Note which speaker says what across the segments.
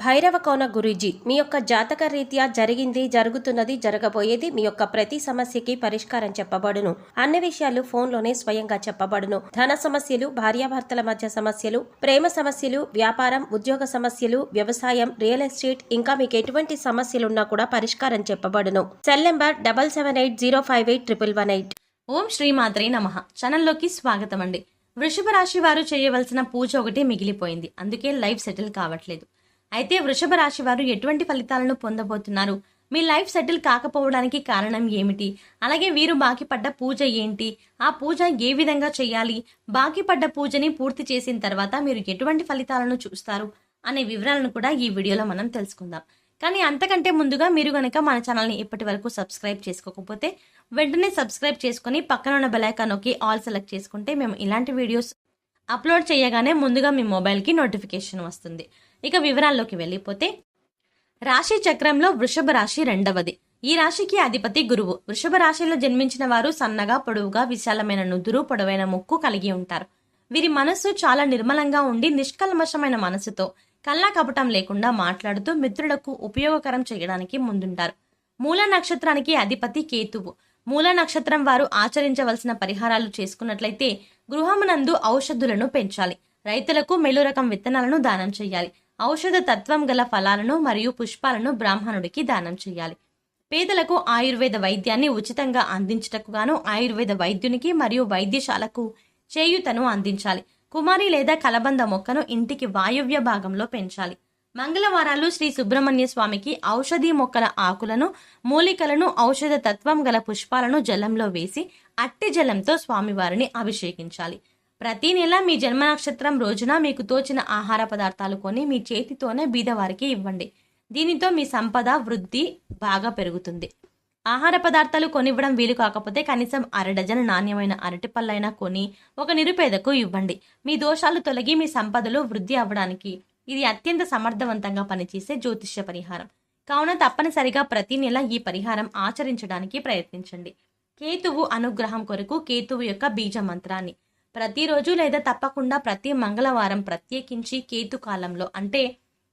Speaker 1: భైరవ కోన గురూజీ మీ యొక్క జాతక రీత్యా జరిగింది, జరుగుతున్నది, జరగబోయేది మీ యొక్క ప్రతి సమస్యకి పరిష్కారం చెప్పబడును. అన్ని విషయాలు ఫోన్లోనే స్వయంగా చెప్పబడును. ధన సమస్యలు, భార్యాభర్తల మధ్య సమస్యలు, ప్రేమ సమస్యలు, వ్యాపారం, ఉద్యోగ సమస్యలు, వ్యవసాయం, రియల్ ఎస్టేట్, ఇంకా మీకు ఎటువంటి సమస్యలున్నా కూడా పరిష్కారం చెప్పబడును. Cell number 7780581118.
Speaker 2: ఓం శ్రీమాత్రే నమః. ఛానల్లోకి స్వాగతం అండి. వృషభ రాశి వారు చేయవలసిన పూజ ఒకటి మిగిలిపోయింది, అందుకే లైఫ్ సెటిల్ కావట్లేదు. అయితే వృషభ రాశి వారు ఎటువంటి ఫలితాలను పొందబోతున్నారు, మీ లైఫ్ సెటిల్ కాకపోవడానికి కారణం ఏమిటి, అలాగే వీరు బాకీ పడ్డ పూజ ఏంటి, ఆ పూజ ఏ విధంగా చేయాలి, బాకీ పడ్డ పూజని పూర్తి చేసిన తర్వాత మీరు ఎటువంటి ఫలితాలను చూస్తారు అనే వివరాలను కూడా ఈ వీడియోలో మనం తెలుసుకుందాం. కానీ అంతకంటే ముందుగా మీరు గనక మన ఛానల్ని ఇప్పటి వరకు సబ్స్క్రైబ్ చేసుకోకపోతే వెంటనే సబ్స్క్రైబ్ చేసుకుని పక్కన ఉన్న బెల్ ఐకాన్ నొక్కి ఆల్ సెలెక్ట్ చేసుకుంటే మేము ఇలాంటి వీడియోస్ అప్లోడ్ చేయగానే ముందుగా మీ మొబైల్కి నోటిఫికేషన్ వస్తుంది. ఇక వివరాల్లోకి వెళ్ళిపోతే, రాశి చక్రంలో వృషభ రాశి రెండవది. ఈ రాశికి అధిపతి గురువు. వృషభ రాశిలో జన్మించిన వారు సన్నగా, పొడవుగా, విశాలమైన నుదురు, పొడవైన ముక్కు కలిగి ఉంటారు. వీరి మనస్సు చాలా నిర్మలంగా ఉండి నిష్కల్మషమైన మనసుతో కల్లా కపటం లేకుండా మాట్లాడుతూ మిత్రులకు ఉపయోగకరం చేయడానికి ముందుంటారు. మూల నక్షత్రానికి అధిపతి కేతువు. మూల నక్షత్రం వారు ఆచరించవలసిన పరిహారాలు చేసుకున్నట్లయితే గృహమునందు ఔషధులను పెంచాలి. రైతులకు మెలు రకం విత్తనాలను దానం చేయాలి. ఔషధ తత్వం గల ఫలాలను మరియు పుష్పాలను బ్రాహ్మణుడికి దానం చేయాలి. పేదలకు ఆయుర్వేద వైద్యాన్ని ఉచితంగా అందించుటకు గాను ఆయుర్వేద వైద్యునికి మరియు వైద్యశాలకు చేయూతను అందించాలి. కుమారి లేదా కలబంద మొక్కను ఇంటికి వాయువ్య భాగంలో పెంచాలి. మంగళవారాలు శ్రీ సుబ్రహ్మణ్య స్వామికి ఔషధీ మొక్కల ఆకులను, మూలికలను, ఔషధ తత్వం గల పుష్పాలను జలంలో వేసి అట్టి జలంతో స్వామివారిని అభిషేకించాలి. ప్రతి నెల మీ జన్మ నక్షత్రం రోజున మీకు తోచిన ఆహార పదార్థాలు కొని మీ చేతితోనే బీదవారికి ఇవ్వండి. దీనితో మీ సంపద వృద్ధి బాగా పెరుగుతుంది. ఆహార పదార్థాలు కొనివ్వడం వీలు కాకపోతే కనీసం 1/2 డజన్ నాణ్యమైన అరటిపళ్ళైనా కొని ఒక నిరుపేదకు ఇవ్వండి. మీ దోషాలు తొలగి మీ సంపదలో వృద్ధి అవ్వడానికి ఇది అత్యంత సమర్థవంతంగా పనిచేసే జ్యోతిష్య పరిహారం. కావున తప్పనిసరిగా ప్రతి నెల ఈ పరిహారం ఆచరించడానికి ప్రయత్నించండి. కేతువు అనుగ్రహం కొరకు కేతువు యొక్క బీజ మంత్రాన్ని ప్రతిరోజు లేదా తప్పకుండా ప్రతి మంగళవారం ప్రత్యేకించి కేతు కాలంలో, అంటే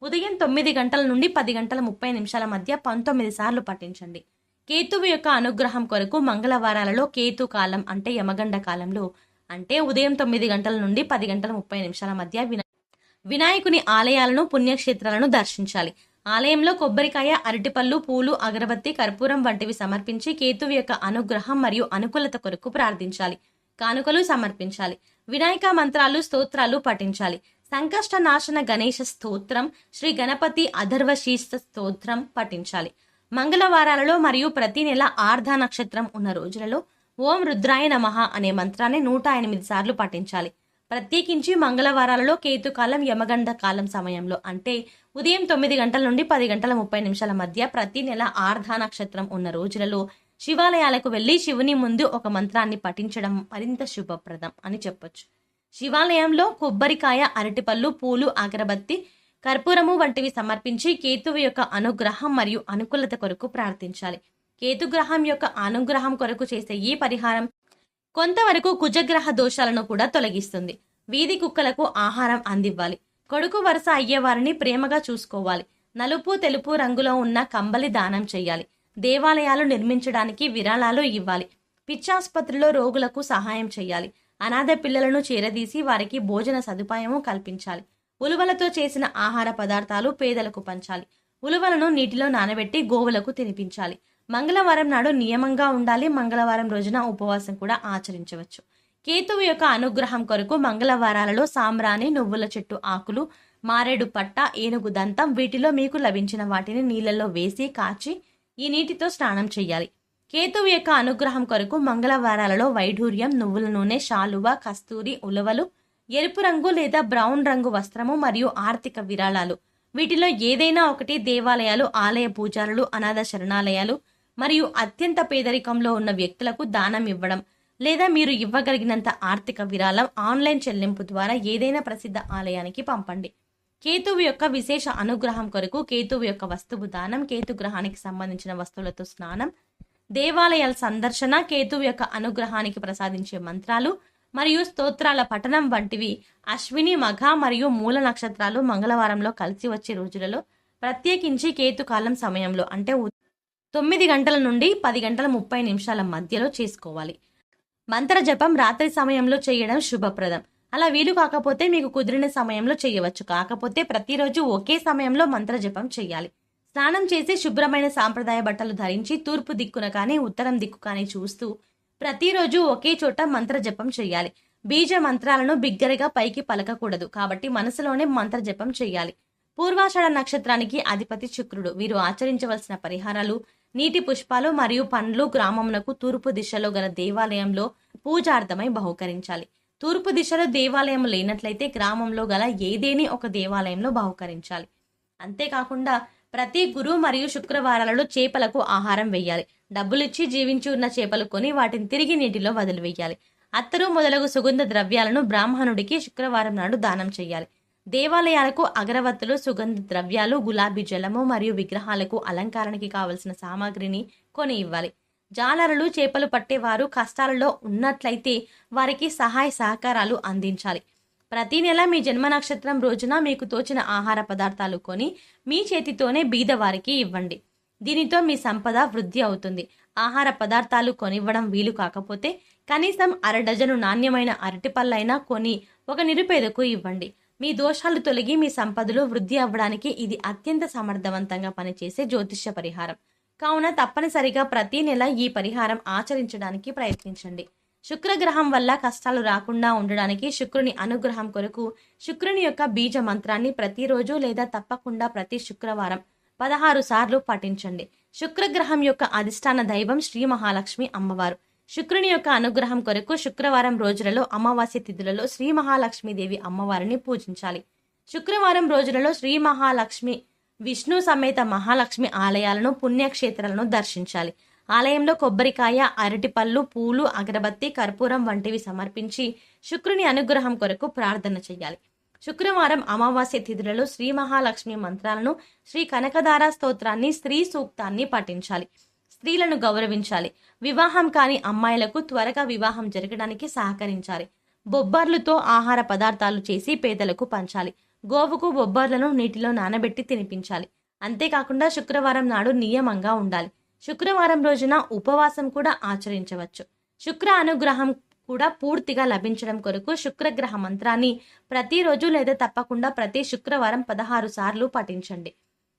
Speaker 2: ఉదయం 9 గంటల నుండి 10 గంటల 30 నిమిషాల మధ్య 19 సార్లు పఠించండి. కేతువు యొక్క అనుగ్రహం కొరకు మంగళవారాలలో కేతు కాలం, అంటే యమగండ కాలంలో, అంటే ఉదయం 9 గంటల నుండి 10 గంటల 30 నిమిషాల మధ్య వినాయకుని ఆలయాలను, పుణ్యక్షేత్రాలను దర్శించాలి. ఆలయంలో కొబ్బరికాయ, అరటిపళ్ళు, పూలు, అగరబత్తి, కర్పూరం వంటివి సమర్పించి కేతువు యొక్క అనుగ్రహం మరియు అనుకూలత కొరకు ప్రార్థించాలి. కానుకలు సమర్పించాలి. వినాయక మంత్రాలు, స్తోత్రాలు పఠించాలి. సంకష్ట నాశన గణేశ స్తోత్రం, శ్రీ గణపతి అధర్వశీర్ష స్తోత్రం పఠించాలి. మంగళవారాలలో మరియు ప్రతి నెల ఆర్ధ నక్షత్రం ఉన్న రోజులలో ఓం రుద్రాయ నమః అనే మంత్రాన్ని 108 సార్లు పఠించాలి. ప్రత్యేకించి మంగళవారాలలో కేతుకాలం, యమగండ కాలం సమయంలో, అంటే ఉదయం 9 గంటల నుండి 10 గంటల 30 నిమిషాల మధ్య ప్రతి నెల ఆర్ధ నక్షత్రం ఉన్న రోజులలో శివాలయాలకు వెళ్లి శివుని ముందు ఒక మంత్రాన్ని పఠించడం మరింత శుభప్రదం అని చెప్పొచ్చు. శివాలయంలో కొబ్బరికాయ, అరటిపళ్ళు, పూలు, అగరబత్తి, కర్పూరము వంటివి సమర్పించి కేతువు యొక్క అనుగ్రహం మరియు అనుకూలత కొరకు ప్రార్థించాలి. కేతుగ్రహం యొక్క అనుగ్రహం కొరకు చేసే ఈ పరిహారం కొంతవరకు కుజగ్రహ దోషాలను కూడా తొలగిస్తుంది. వీధి కుక్కలకు ఆహారం అందివ్వాలి. కొడుకు వరుస అయ్యేవారిని ప్రేమగా చూసుకోవాలి. నలుపు, తెలుపు రంగులో ఉన్న కంబలి దానం చేయాలి. దేవాలయాలు నిర్మించడానికి విరాళాలు ఇవ్వాలి. పిచ్చాసుపత్రిలో రోగులకు సహాయం చేయాలి. అనాథ పిల్లలను చేరదీసి వారికి భోజన సదుపాయము కల్పించాలి. ఉలువలతో చేసిన ఆహార పదార్థాలు పేదలకు పంచాలి. ఉలువలను నీటిలో నానబెట్టి గోవులకు తినిపించాలి. మంగళవారం నాడు నియమంగా ఉండాలి. మంగళవారం రోజున ఉపవాసం కూడా ఆచరించవచ్చు. కేతువు యొక్క అనుగ్రహం కొరకు మంగళవారాలలో సాంబ్రాణి, నువ్వుల చెట్టు ఆకులు, మారేడు పట్ట, ఏనుగు దంతం వీటిలో మీకు లభించిన వాటిని నీళ్లలో వేసి కాచి ఈ నీటితో స్నానం చేయాలి. కేతువు యొక్క అనుగ్రహం కొరకు మంగళవారాలలో వైఢూర్యం, నువ్వుల నూనె, శాలువ, కస్తూరి, ఉలవలు, ఎరుపు రంగు లేదా బ్రౌన్ రంగు వస్త్రము మరియు ఆర్థిక విరాళాలు వీటిలో ఏదైనా ఒకటి దేవాలయాలు, ఆలయ పూజారులు, అనాథ శరణాలయాలు మరియు అత్యంత పేదరికంలో ఉన్న వ్యక్తులకు దానం ఇవ్వడం, లేదా మీరు ఇవ్వగలిగినంత ఆర్థిక విరాళం ఆన్లైన్ చెల్లింపు ద్వారా ఏదైనా ప్రసిద్ధ ఆలయానికి పంపండి. కేతువు యొక్క విశేష అనుగ్రహం కొరకు కేతువు యొక్క వస్తువు దానం, కేతుగ్రహానికి సంబంధించిన వస్తువులతో స్నానం, దేవాలయాల సందర్శన, కేతువు యొక్క అనుగ్రహానికి ప్రసాదించే మంత్రాలు, మరియు స్తోత్రాల పఠనం వంటివి అశ్విని, మఘ మరియు మూల నక్షత్రాలు మంగళవారంలో కలిసి వచ్చే రోజులలో, ప్రత్యేకించి కేతుకాలం సమయంలో అంటే 9 గంటల నుండి 10 గంటల 30 నిమిషాల మధ్యలో చేసుకోవాలి. మంత్ర జపం రాత్రి సమయంలో చేయడం శుభప్రదం. అలా వీలు కాకపోతే మీకు కుదిరిన సమయంలో చేయవచ్చు. కాకపోతే ప్రతిరోజు ఒకే సమయంలో మంత్ర జపం చేయాలి. స్నానం చేసి శుభ్రమైన సాంప్రదాయ బట్టలు ధరించి తూర్పు దిక్కున కానీ ఉత్తరం దిక్కు కానీ చూస్తూ ప్రతిరోజు ఒకే చోట మంత్ర జపం చేయాలి. బీజ మంత్రాలను బిగ్గరగా పైకి పలకకూడదు కాబట్టి మనసులోనే మంత్ర జపం చేయాలి. పూర్వాషాఢ నక్షత్రానికి అధిపతి శుక్రుడు. వీరు ఆచరించవలసిన పరిహారాలు: నీటి పుష్పాలు మరియు పండ్లు గ్రామమునకు తూర్పు దిశలో గల దేవాలయంలో పూజార్థమై బహుకరించాలి. తూర్పు దిశలో దేవాలయం లేనట్లయితే గ్రామంలో గల ఏదేని ఒక దేవాలయంలో బహుకరించాలి. అంతేకాకుండా ప్రతి గురు మరియు శుక్రవారాలలో చేపలకు ఆహారం వేయాలి. డబ్బులిచ్చి జీవించి ఉన్న చేపలు కొని వాటిని తిరిగి నీటిలో వదిలివేయాలి. అత్తరు మొదలగు సుగంధ ద్రవ్యాలను బ్రాహ్మణుడికి శుక్రవారం నాడు దానం చేయాలి. దేవాలయాలకు అగరవత్తులు, సుగంధ ద్రవ్యాలు, గులాబీ జలము మరియు విగ్రహాలకు అలంకరణకి కావలసిన సామాగ్రిని కొని ఇవ్వాలి. జాలరులు, చేపలు పట్టేవారు కష్టాలలో ఉన్నట్లయితే వారికి సహాయ సహకారాలు అందించాలి. ప్రతి నెల మీ జన్మ నక్షత్రం రోజున మీకు తోచిన ఆహార పదార్థాలు కొని మీ చేతితోనే బీదవారికి ఇవ్వండి. దీనితో మీ సంపద వృద్ధి అవుతుంది. ఆహార పదార్థాలు కొనివ్వడం వీలు కాకపోతే కనీసం 1/2 డజను నాణ్యమైన అరటిపళ్ళైనా కొని ఒక నిరుపేదకు ఇవ్వండి. మీ దోషాలు తొలగి మీ సంపదలు వృద్ధి అవ్వడానికి ఇది అత్యంత సమర్థవంతంగా పనిచేసే జ్యోతిష్య పరిహారం. కావున తప్పనిసరిగా ప్రతి నెల ఈ పరిహారం ఆచరించడానికి ప్రయత్నించండి. శుక్రగ్రహం వల్ల కష్టాలు రాకుండా ఉండడానికి శుక్రుని అనుగ్రహం కొరకు శుక్రుని యొక్క బీజ మంత్రాన్ని ప్రతిరోజు లేదా తప్పకుండా ప్రతి శుక్రవారం 16 సార్లు పఠించండి. శుక్రగ్రహం యొక్క అధిష్టాన దైవం శ్రీ మహాలక్ష్మి అమ్మవారు. శుక్రుని యొక్క అనుగ్రహం కొరకు శుక్రవారం రోజులలో అమావాస్య తిథులలో శ్రీ మహాలక్ష్మీదేవి అమ్మవారిని పూజించాలి. శుక్రవారం రోజులలో శ్రీ మహాలక్ష్మి, విష్ణు సమేత మహాలక్ష్మి ఆలయాలను, పుణ్యక్షేత్రాలను దర్శించాలి. ఆలయంలో కొబ్బరికాయ, అరటిపళ్ళు, పూలు, అగరబత్తి, కర్పూరం వంటివి సమర్పించి శుక్రుని అనుగ్రహం కొరకు ప్రార్థన చేయాలి. శుక్రవారం అమావాస్య తిథులలో శ్రీ మహాలక్ష్మి మంత్రాలను, శ్రీ కనకదార స్తోత్రాన్ని, స్త్రీ సూక్తాన్ని పఠించాలి. స్త్రీలను గౌరవించాలి. వివాహం కాని అమ్మాయిలకు త్వరగా వివాహం జరగడానికి సహకరించాలి. బొబ్బర్లతో ఆహార పదార్థాలు చేసి పేదలకు పంచాలి. గోవుకు బొబ్బర్లను నీటిలో నానబెట్టి తినిపించాలి. అంతేకాకుండా శుక్రవారం నాడు నియమంగా ఉండాలి. శుక్రవారం రోజున ఉపవాసం కూడా ఆచరించవచ్చు. శుక్ర అనుగ్రహం కూడా పూర్తిగా లభించడం కొరకు శుక్రగ్రహ మంత్రాన్ని ప్రతిరోజు లేదా తప్పకుండా ప్రతి శుక్రవారం 16 సార్లు పఠించండి.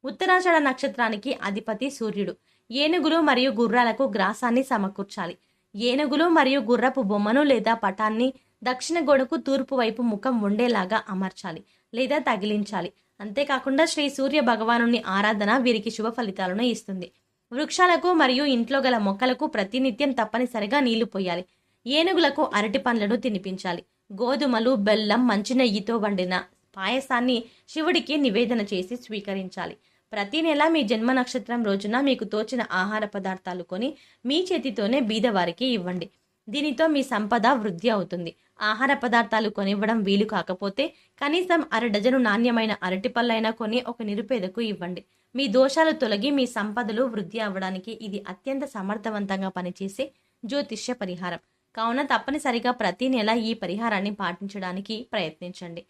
Speaker 2: ఉత్తరాషాఢ నక్షత్రానికి అధిపతి సూర్యుడు. ఏనుగులు మరియు గుర్రాలకు గ్రాసాన్ని సమకూర్చాలి. ఏనుగులు మరియు గుర్రపు బొమ్మను లేదా పటాన్ని దక్షిణ గోడకు తూర్పు వైపు ముఖం ఉండేలాగా అమర్చాలి లేదా తగిలించాలి. అంతేకాకుండా శ్రీ సూర్య భగవానుని ఆరాధన వీరికి శుభ ఫలితాలను ఇస్తుంది. వృక్షాలకు మరియు ఇంట్లో గల మొక్కలకు ప్రతినిత్యం తప్పనిసరిగా నీళ్లు పోయాలి. ఏనుగులకు అరటి పండ్లను తినిపించాలి. గోధుమలు, బెల్లం, మంచి నెయ్యితో వండిన పాయసాన్ని శివుడికి నివేదన చేసి స్వీకరించాలి. ప్రతి నెల మీ జన్మ నక్షత్రం రోజున మీకు తోచిన ఆహార పదార్థాలు కొని మీ చేతితోనే బీదవారికి ఇవ్వండి. దీనితో మీ సంపద వృద్ధి అవుతుంది. ఆహార పదార్థాలు కొనివ్వడం వీలు కాకపోతే కనీసం 1/2 డజను నాణ్యమైన అరటిపళ్ళైనా కొని ఒక నిరుపేదకు ఇవ్వండి. మీ దోషాలు తొలగి మీ సంపదలు వృద్ధి అవ్వడానికి ఇది అత్యంత సమర్థవంతంగా పనిచేసే జ్యోతిష్య పరిహారం. కావున తప్పనిసరిగా ప్రతి నెల ఈ పరిహారాన్ని పాటించడానికి ప్రయత్నించండి.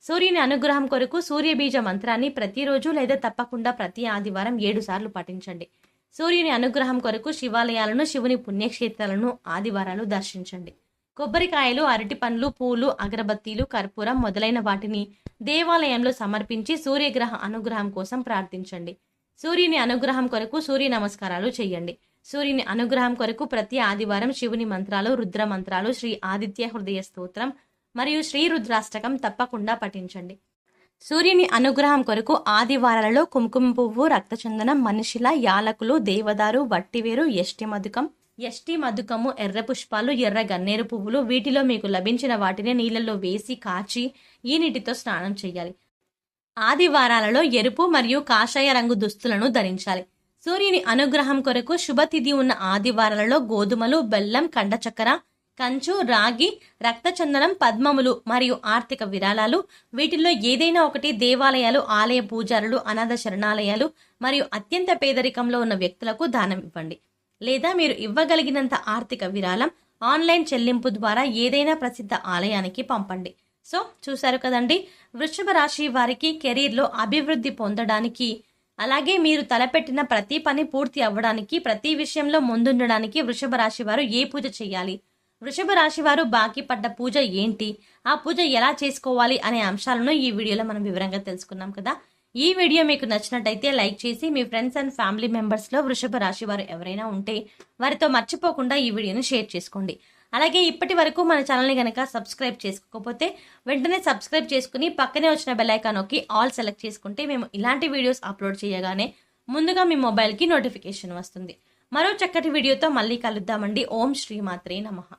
Speaker 2: సూర్యుని అనుగ్రహం కొరకు సూర్యబీజ మంత్రాన్ని ప్రతిరోజు లేదా తప్పకుండా ప్రతి ఆదివారం 7 సార్లు పఠించండి. సూర్యుని అనుగ్రహం కొరకు శివాలయాలను, శివుని పుణ్యక్షేత్రాలను ఆదివారాలు దర్శించండి. కొబ్బరికాయలు, అరటి పండ్లు, పూలు, అగరబత్తీలు, కర్పూరం మొదలైన వాటిని దేవాలయంలో సమర్పించి సూర్యగ్రహ అనుగ్రహం కోసం ప్రార్థించండి. సూర్యుని అనుగ్రహం కొరకు సూర్య నమస్కారాలు చేయండి. సూర్యుని అనుగ్రహం కొరకు ప్రతి ఆదివారం శివుని మంత్రాలు, రుద్ర మంత్రాలు, శ్రీ ఆదిత్య హృదయ స్తోత్రం మరియు శ్రీ రుద్రాష్టకం తప్పకుండా పఠించండి. సూర్యుని అనుగ్రహం కొరకు ఆదివారాలలో కుంకుమ పువ్వు, రక్తచందనం, మనిషిల, యాలకులు, దేవదారు, వట్టివేరు, యష్టి మధుకము, ఎర్ర పుష్పాలు, ఎర్ర గన్నేరు పువ్వులు వీటిలో మీకు లభించిన వాటిని నీళ్ళల్లో వేసి కాచి ఈ నీటితో స్నానం చేయాలి. ఆదివారాలలో ఎరుపు మరియు కాషాయ రంగు దుస్తులను ధరించాలి. సూర్యుని అనుగ్రహం కొరకు శుభతిథి ఉన్న ఆదివారాలలో గోధుమలు, బెల్లం, కండ చక్కెర, కంచు, రాగి, రక్తచందనం, పద్మములు మరియు ఆర్థిక విరాళాలు వీటిల్లో ఏదైనా ఒకటి దేవాలయాలు, ఆలయ పూజారులు, అనాథ శరణాలయాలు మరియు అత్యంత పేదరికంలో ఉన్న వ్యక్తులకు దానం ఇవ్వండి. లేదా మీరు ఇవ్వగలిగినంత ఆర్థిక విరాళం ఆన్లైన్ చెల్లింపు ద్వారా ఏదైనా ప్రసిద్ధ ఆలయానికి పంపండి. సో చూశారు కదండి, వృషభ రాశి వారికి కెరీర్లో అభివృద్ధి పొందడానికి, అలాగే మీరు తలపెట్టిన ప్రతి పని పూర్తి అవ్వడానికి, ప్రతి విషయంలో ముందుండడానికి వృషభ రాశి వారు ఏ పూజ చేయాలి, వృషభ రాశి వారు బాకీ పడ్డ పూజ ఏంటి, ఆ పూజ ఎలా చేసుకోవాలి అనే అంశాలను ఈ వీడియోలో మనం వివరంగా తెలుసుకున్నాం కదా. ఈ వీడియో మీకు నచ్చినట్టయితే లైక్ చేసి మీ ఫ్రెండ్స్ అండ్ ఫ్యామిలీ మెంబర్స్లో వృషభ రాశి వారు ఎవరైనా ఉంటే వారితో మర్చిపోకుండా ఈ వీడియోని షేర్ చేసుకోండి. అలాగే ఇప్పటి వరకు మన ఛానల్ని కనుక సబ్స్క్రైబ్ చేసుకోకపోతే వెంటనే సబ్స్క్రైబ్ చేసుకుని పక్కనే వచ్చిన బెల్ ఐకాన్ నొక్కి ఆల్ సెలెక్ట్ చేసుకుంటే మేము ఇలాంటి వీడియోస్ అప్లోడ్ చేయగానే ముందుగా మీ మొబైల్కి నోటిఫికేషన్ వస్తుంది. మరో చక్కటి వీడియోతో మళ్ళీ కలుద్దామండి. ఓం శ్రీమాత్రే నమః.